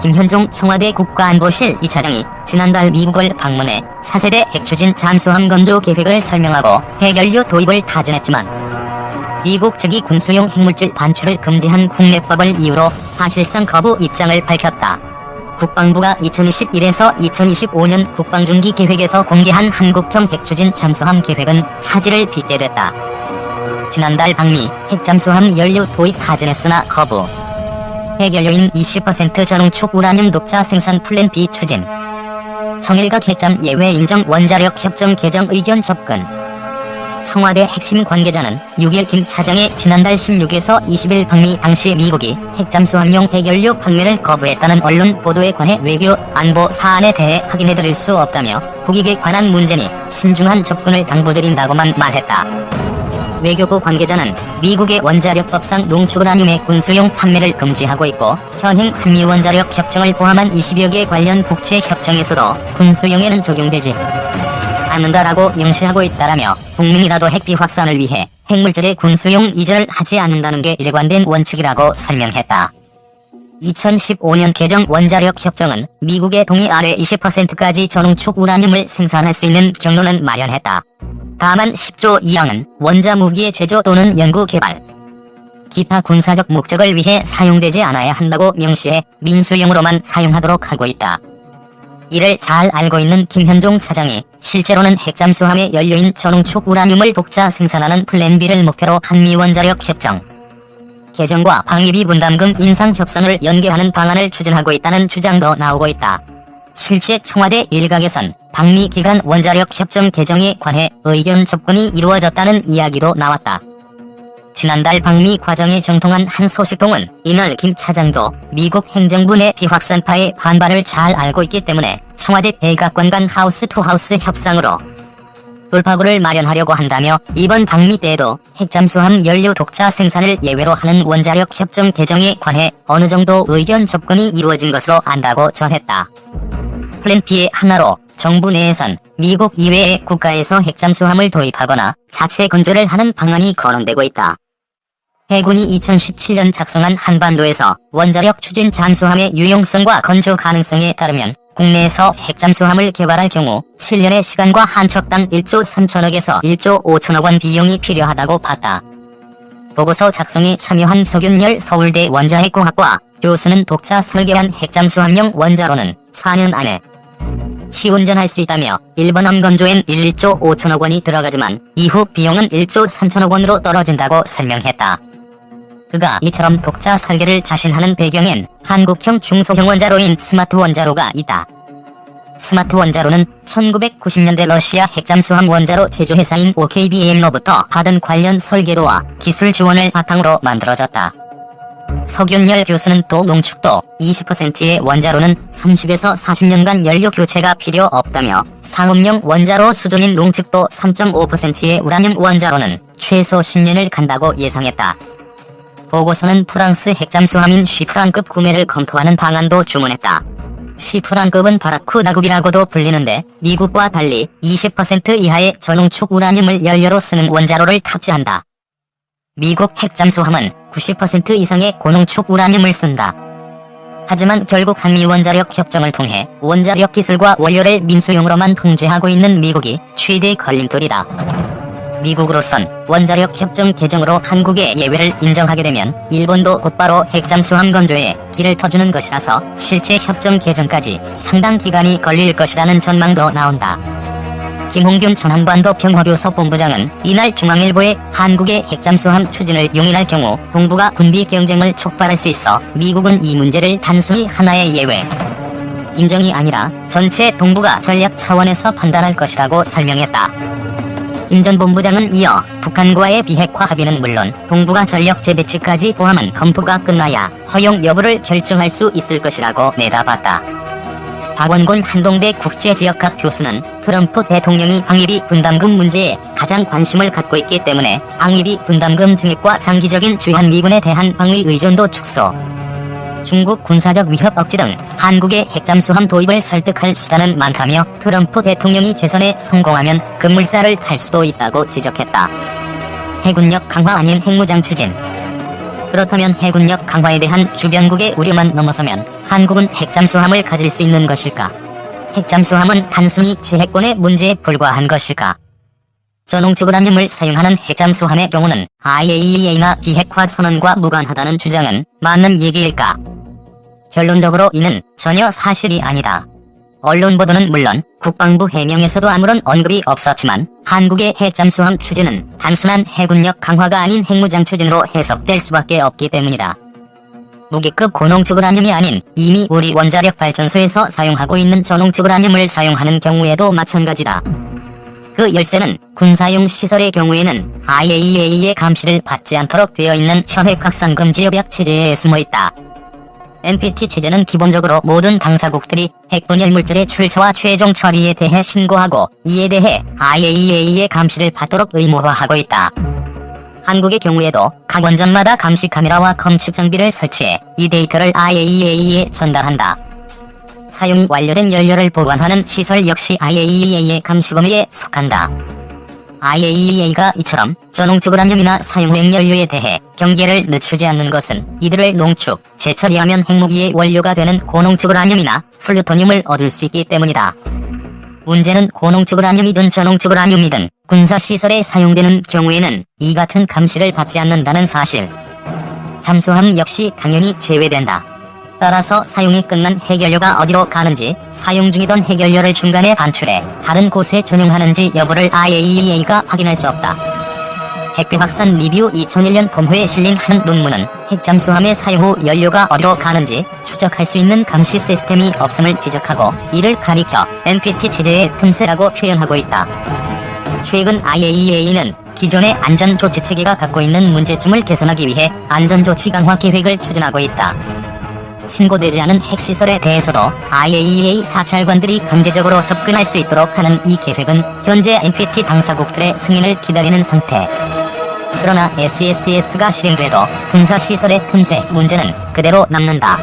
김현종 청와대 국가안보실 2차장이 지난달 미국을 방문해 차세대 핵추진 잠수함 건조 계획을 설명하고 핵연료 도입을 타진했지만 미국 측이 군수용 핵물질 반출을 금지한 국내법을 이유로 사실상 거부 입장을 밝혔다. 국방부가 2021에서 2025년 국방중기 계획에서 공개한 한국형 핵추진 잠수함 계획은 차질을 빚게 됐다. 지난달 방미 핵잠수함 연료 도입 타진했으나 거부. 핵연료인 20% 전응축 우라늄 독자 생산 플랜 B 추진. 청일각 핵잠 예외 인정 원자력 협정 개정 의견 접근. 청와대 핵심 관계자는 6일 김 차장의 지난달 16에서 20일 방미 당시 미국이 핵잠수함용 핵연료 판매를 거부했다는 언론 보도에 관해 외교, 안보 사안에 대해 확인해드릴 수 없다며 국익에 관한 문제니 신중한 접근을 당부드린다고만 말했다. 외교부 관계자는 미국의 원자력법상 농축우라늄의 군수용 판매를 금지하고 있고 현행 한미원자력 협정을 포함한 20여 개 관련 국제협정에서도 군수용에는 적용되지 않는다라고 명시하고 있다라며 국민이라도 핵비 확산을 위해 핵물질의 군수용 이전을 하지 않는다는 게 일관된 원칙이라고 설명했다. 2015년 개정 원자력 협정은 미국의 동의 아래 20%까지 전응축 우라늄을 생산할 수 있는 경로는 마련했다. 다만 10조 2항은 원자무기의 제조 또는 연구 개발, 기타 군사적 목적을 위해 사용되지 않아야 한다고 명시해 민수용으로만 사용하도록 하고 있다. 이를 잘 알고 있는 김현종 차장이 실제로는 핵잠수함의 연료인 전응축 우라늄을 독자 생산하는 플랜 B를 목표로 한미원자력 협정 개정과 방위비 분담금 인상 협상을 연계하는 방안을 추진하고 있다는 주장도 나오고 있다. 실제 청와대 일각에선 방미 기간 원자력 협정 개정에 관해 의견 접근이 이루어졌다는 이야기도 나왔다. 지난달 방미 과정에 정통한 한 소식통은 이날 김 차장도 미국 행정부 내 비확산파의 반발을 잘 알고 있기 때문에 청와대 백악관 간 하우스 투 하우스 협상으로 돌파구를 마련하려고 한다며 이번 방미 때에도 핵잠수함 연료 독자 생산을 예외로 하는 원자력 협정 개정에 관해 어느 정도 의견 접근이 이루어진 것으로 안다고 전했다. 플랜 B의 하나로 정부 내에선 미국 이외의 국가에서 핵잠수함을 도입하거나 자체 건조를 하는 방안이 거론되고 있다. 해군이 2017년 작성한 한반도에서 원자력 추진 잠수함의 유용성과 건조 가능성에 따르면 국내에서 핵잠수함을 개발할 경우 7년의 시간과 한 척당 1조 3천억에서 1조 5천억 원 비용이 필요하다고 봤다. 보고서 작성에 참여한 서균열 서울대 원자핵공학과 교수는 독자 설계한 핵잠수함용 원자로는 4년 안에 시운전할 수 있다며 일본함 건조엔 1조 5천억 원이 들어가지만 이후 비용은 1조 3천억 원으로 떨어진다고 설명했다. 그가 이처럼 독자 설계를 자신하는 배경엔 한국형 중소형 원자로인 스마트 원자로가 있다. 스마트 원자로는 1990년대 러시아 핵잠수함 원자로 제조회사인 OKBM로부터 받은 관련 설계도와 기술 지원을 바탕으로 만들어졌다. 서균열 교수는 또 농축도 20%의 원자로는 30에서 40년간 연료 교체가 필요 없다며 상업용 원자로 수준인 농축도 3.5%의 우라늄 원자로는 최소 10년을 간다고 예상했다. 보고서는 프랑스 핵잠수함인 쉬프랑급 구매를 검토하는 방안도 주문했다. 쉬프랑급은 바라쿠다급이라고도 불리는데 미국과 달리 20% 이하의 전응축 우라늄을 연료로 쓰는 원자로를 탑재한다. 미국 핵잠수함은 90% 이상의 고농축 우라늄을 쓴다. 하지만 결국 한미원자력 협정을 통해 원자력 기술과 원료를 민수용으로만 통제하고 있는 미국이 최대 걸림돌이다. 미국으로선 원자력 협정 개정으로 한국의 예외를 인정하게 되면 일본도 곧바로 핵잠수함 건조에 길을 터주는 것이라서 실제 협정 개정까지 상당 기간이 걸릴 것이라는 전망도 나온다. 김홍균 전 한반도 평화교섭 본부장은 이날 중앙일보에 한국의 핵잠수함 추진을 용인할 경우 동북아 군비 경쟁을 촉발할 수 있어 미국은 이 문제를 단순히 하나의 예외 인정이 아니라 전체 동북아 전략 차원에서 판단할 것이라고 설명했다. 김 전 본부장은 이어 북한과의 비핵화 합의는 물론 동북아 전력 재배치까지 포함한 검토가 끝나야 허용 여부를 결정할 수 있을 것이라고 내다봤다. 박원곤 한동대 국제지역학 교수는 트럼프 대통령이 방위비 분담금 문제에 가장 관심을 갖고 있기 때문에 방위비 분담금 증액과 장기적인 주한미군에 대한 방위 의존도 축소, 중국 군사적 위협 억지 등 한국의 핵잠수함 도입을 설득할 수단은 많다며 트럼프 대통령이 재선에 성공하면 급물살을 탈 수도 있다고 지적했다. 해군력 강화 아닌 핵무장 추진. 그렇다면 해군력 강화에 대한 주변국의 우려만 넘어서면 한국은 핵잠수함을 가질 수 있는 것일까? 핵잠수함은 단순히 제해권의 문제에 불과한 것일까? 전홍축 우라늄을 사용하는 핵잠수함의 경우는 IAEA나 비핵화 선언과 무관하다는 주장은 맞는 얘기일까? 결론적으로 이는 전혀 사실이 아니다. 언론 보도는 물론 국방부 해명에서도 아무런 언급이 없었지만 한국의 핵잠수함 추진은 단순한 해군력 강화가 아닌 핵무장 추진으로 해석될 수밖에 없기 때문이다. 무기급 고농축 우라늄이 아닌 이미 우리 원자력 발전소에서 사용하고 있는 저농축 우라늄을 사용하는 경우에도 마찬가지다. 그 열쇠는 군사용 시설의 경우에는 IAEA의 감시를 받지 않도록 되어 있는 현행 확산 금지 협약 체제에 숨어있다. NPT 체제는 기본적으로 모든 당사국들이 핵분열 물질의 출처와 최종 처리에 대해 신고하고 이에 대해 IAEA의 감시를 받도록 의무화하고 있다. 한국의 경우에도 각 원전마다 감시 카메라와 검측 장비를 설치해 이 데이터를 IAEA에 전달한다. 사용이 완료된 연료를 보관하는 시설 역시 IAEA의 감시 범위에 속한다. IAEA가 이처럼 저농축 우라늄이나 사용 후행 연료에 대해 경계를 늦추지 않는 것은 이들을 농축, 재처리하면 핵무기의 원료가 되는 고농축 우라늄이나 플루토늄을 얻을 수 있기 때문이다. 문제는 고농축 우라늄이든 저농축 우라늄이든 군사시설에 사용되는 경우에는 이 같은 감시를 받지 않는다는 사실. 잠수함 역시 당연히 제외된다. 따라서 사용이 끝난 핵연료가 어디로 가는지, 사용 중이던 핵연료를 중간에 반출해 다른 곳에 전용하는지 여부를 IAEA가 확인할 수 없다. 핵비 확산 리뷰 2001년 봄호에 실린 한 논문은 핵잠수함의 사용 후 연료가 어디로 가는지 추적할 수 있는 감시 시스템이 없음을 지적하고 이를 가리켜 NPT 체제의 틈새라고 표현하고 있다. 최근 IAEA는 기존의 안전조치체계가 갖고 있는 문제점을 개선하기 위해 안전조치 강화 계획을 추진하고 있다. 신고되지 않은 핵시설에 대해서도 IAEA 사찰관들이 강제적으로 접근할 수 있도록 하는 이 계획은 현재 NPT 당사국들의 승인을 기다리는 상태. 그러나 SSS가 실행돼도 군사시설의 틈새 문제는 그대로 남는다.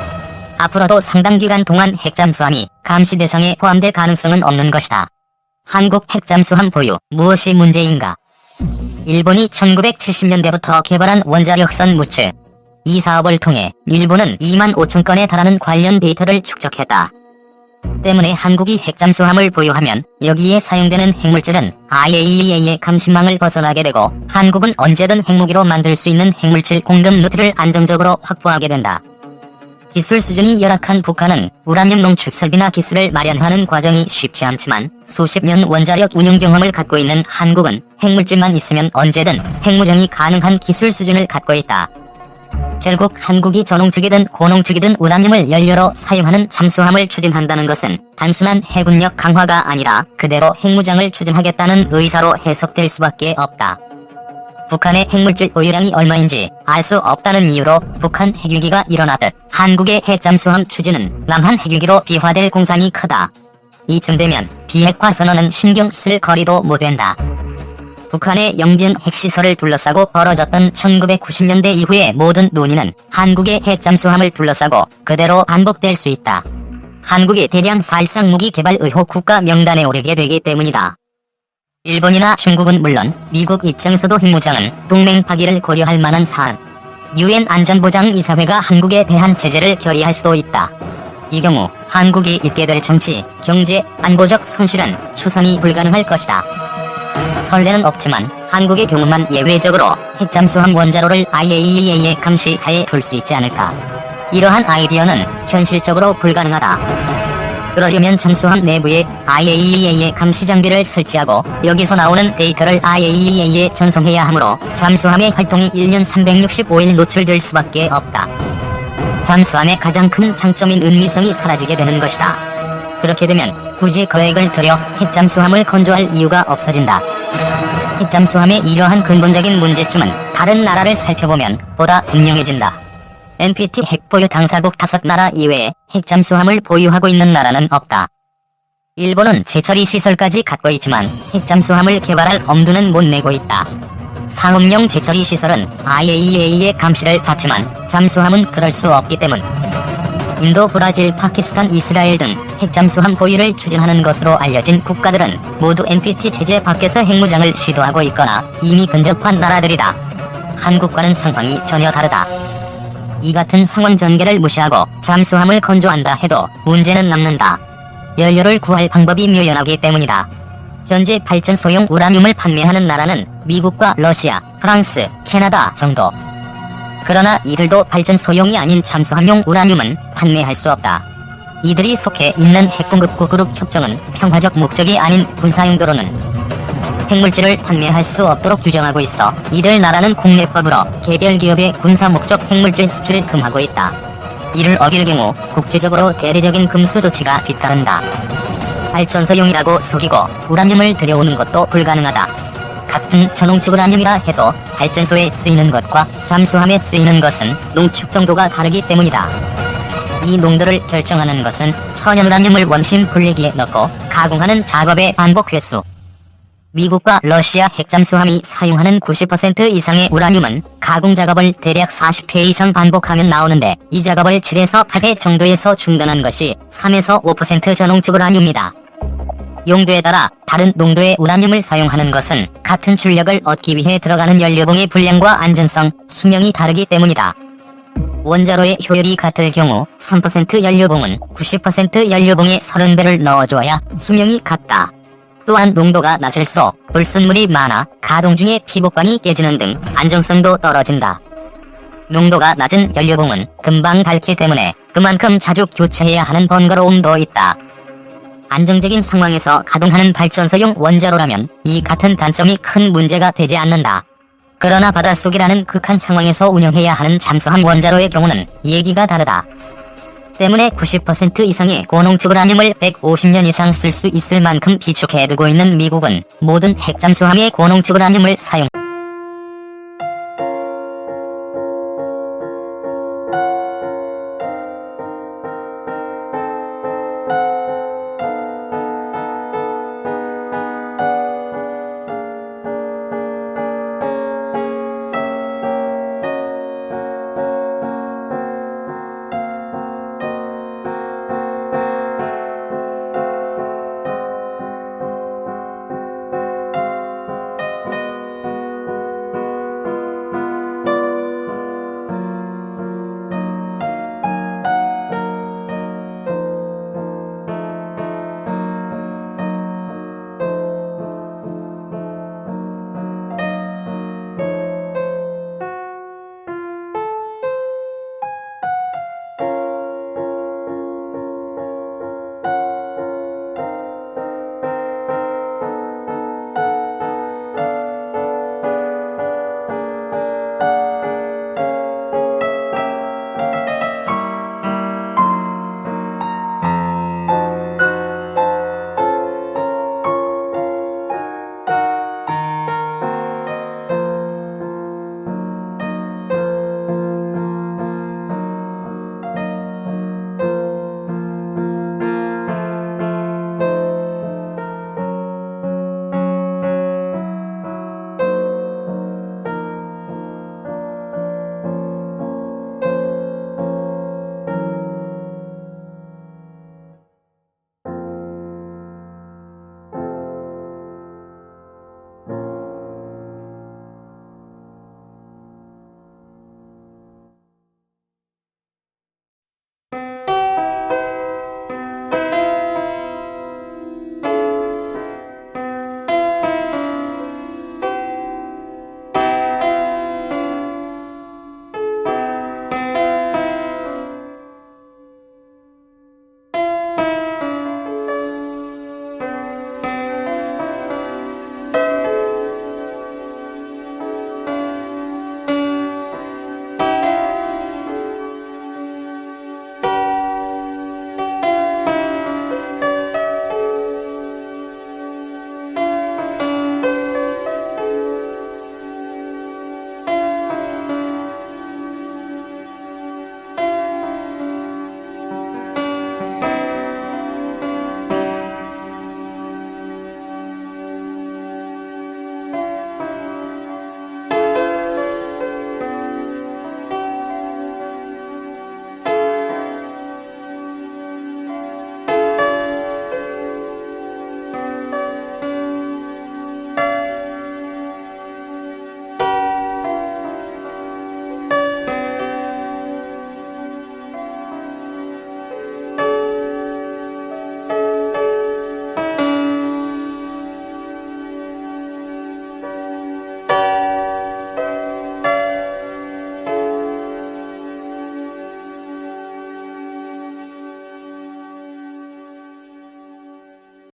앞으로도 상당 기간 동안 핵잠수함이 감시 대상에 포함될 가능성은 없는 것이다. 한국 핵잠수함 보유, 무엇이 문제인가? 일본이 1970년대부터 개발한 원자력선 무츠. 이 사업을 통해 일본은 2만 5천 건에 달하는 관련 데이터를 축적했다. 때문에 한국이 핵잠수함을 보유하면 여기에 사용되는 핵물질은 IAEA의 감시망을 벗어나게 되고 한국은 언제든 핵무기로 만들 수 있는 핵물질 공급 루트를 안정적으로 확보하게 된다. 기술 수준이 열악한 북한은 우라늄 농축 설비나 기술을 마련하는 과정이 쉽지 않지만 수십 년 원자력 운용 경험을 갖고 있는 한국은 핵물질만 있으면 언제든 핵무장이 가능한 기술 수준을 갖고 있다. 결국 한국이 저농축이든 고농축이든 우라늄을 연료로 사용하는 잠수함을 추진한다는 것은 단순한 해군력 강화가 아니라 그대로 핵무장을 추진하겠다는 의사로 해석될 수밖에 없다. 북한의 핵물질 보유량이 얼마인지 알 수 없다는 이유로 북한 핵위기가 일어나듯 한국의 핵잠수함 추진은 남한 핵위기로 비화될 공산이 크다. 이쯤 되면 비핵화 선언은 신경 쓸 거리도 못 된다. 북한의 영변 핵시설을 둘러싸고 벌어졌던 1990년대 이후의 모든 논의는 한국의 핵잠수함을 둘러싸고 그대로 반복될 수 있다. 한국이 대량 살상 무기 개발 의혹 국가 명단에 오르게 되기 때문이다. 일본이나 중국은 물론 미국 입장에서도 핵무장은 동맹 파기를 고려할 만한 사안. UN 안전보장이사회가 한국에 대한 제재를 결의할 수도 있다. 이 경우 한국이 입게 될 정치, 경제, 안보적 손실은 추상이 불가능할 것이다. 선례는 없지만 한국의 경우만 예외적으로 핵잠수함 원자로를 IAEA의 감시하에 둘 수 있지 않을까. 이러한 아이디어는 현실적으로 불가능하다. 그러려면 잠수함 내부에 IAEA의 감시 장비를 설치하고 여기서 나오는 데이터를 IAEA에 전송해야 하므로 잠수함의 활동이 1년 365일 노출될 수밖에 없다. 잠수함의 가장 큰 장점인 은밀성이 사라지게 되는 것이다. 그렇게 되면 굳이 거액을 들여 핵잠수함을 건조할 이유가 없어진다. 핵잠수함의 이러한 근본적인 문제점은 다른 나라를 살펴보면 보다 분명해진다. NPT 핵보유 당사국 5나라 이외에 핵잠수함을 보유하고 있는 나라는 없다. 일본은 재처리 시설까지 갖고 있지만 핵잠수함을 개발할 엄두는 못 내고 있다. 상업용 재처리 시설은 IAEA의 감시를 받지만 잠수함은 그럴 수 없기 때문. 인도, 브라질, 파키스탄, 이스라엘 등 핵잠수함 보유를 추진하는 것으로 알려진 국가들은 모두 NPT 체제 밖에서 핵무장을 시도하고 있거나 이미 근접한 나라들이다. 한국과는 상황이 전혀 다르다. 이 같은 상황 전개를 무시하고 잠수함을 건조한다 해도 문제는 남는다. 연료를 구할 방법이 묘연하기 때문이다. 현재 발전소용 우라늄을 판매하는 나라는 미국과 러시아, 프랑스, 캐나다 정도. 그러나 이들도 발전소용이 아닌 잠수함용 우라늄은 판매할 수 없다. 이들이 속해 있는 핵공급국으로 협정은 평화적 목적이 아닌 군사용도로는 핵물질을 판매할 수 없도록 규정하고 있어 이들 나라는 국내법으로 개별 기업의 군사 목적 핵물질 수출을 금하고 있다. 이를 어길 경우 국제적으로 대대적인 금수 조치가 뒤따른다. 발전소용이라고 속이고 우라늄을 들여오는 것도 불가능하다. 같은 전홍축 우라늄이라 해도 발전소에 쓰이는 것과 잠수함에 쓰이는 것은 농축 정도가 다르기 때문이다. 이 농도를 결정하는 것은 천연 우라늄을 원심 분리기에 넣고 가공하는 작업의 반복 횟수. 미국과 러시아 핵잠수함이 사용하는 90% 이상의 우라늄은 가공 작업을 대략 40회 이상 반복하면 나오는데 이 작업을 7에서 8회 정도에서 중단한 것이 3에서 5% 전홍축 우라늄이다. 용도에 따라 다른 농도의 우라늄을 사용하는 것은 같은 출력을 얻기 위해 들어가는 연료봉의 분량과 안전성, 수명이 다르기 때문이다. 원자로의 효율이 같을 경우 3% 연료봉은 90% 연료봉에 30배를 넣어줘야 수명이 같다. 또한 농도가 낮을수록 불순물이 많아 가동 중에 피복관이 깨지는 등 안정성도 떨어진다. 농도가 낮은 연료봉은 금방 닳기 때문에 그만큼 자주 교체해야 하는 번거로움도 있다. 안정적인 상황에서 가동하는 발전소용 원자로라면 이 같은 단점이 큰 문제가 되지 않는다. 그러나 바닷속이라는 극한 상황에서 운영해야 하는 잠수함 원자로의 경우는 얘기가 다르다. 때문에 90% 이상의 고농축 우라늄을 150년 이상 쓸 수 있을 만큼 비축해두고 있는 미국은 모든 핵잠수함에 고농축 우라늄을 사용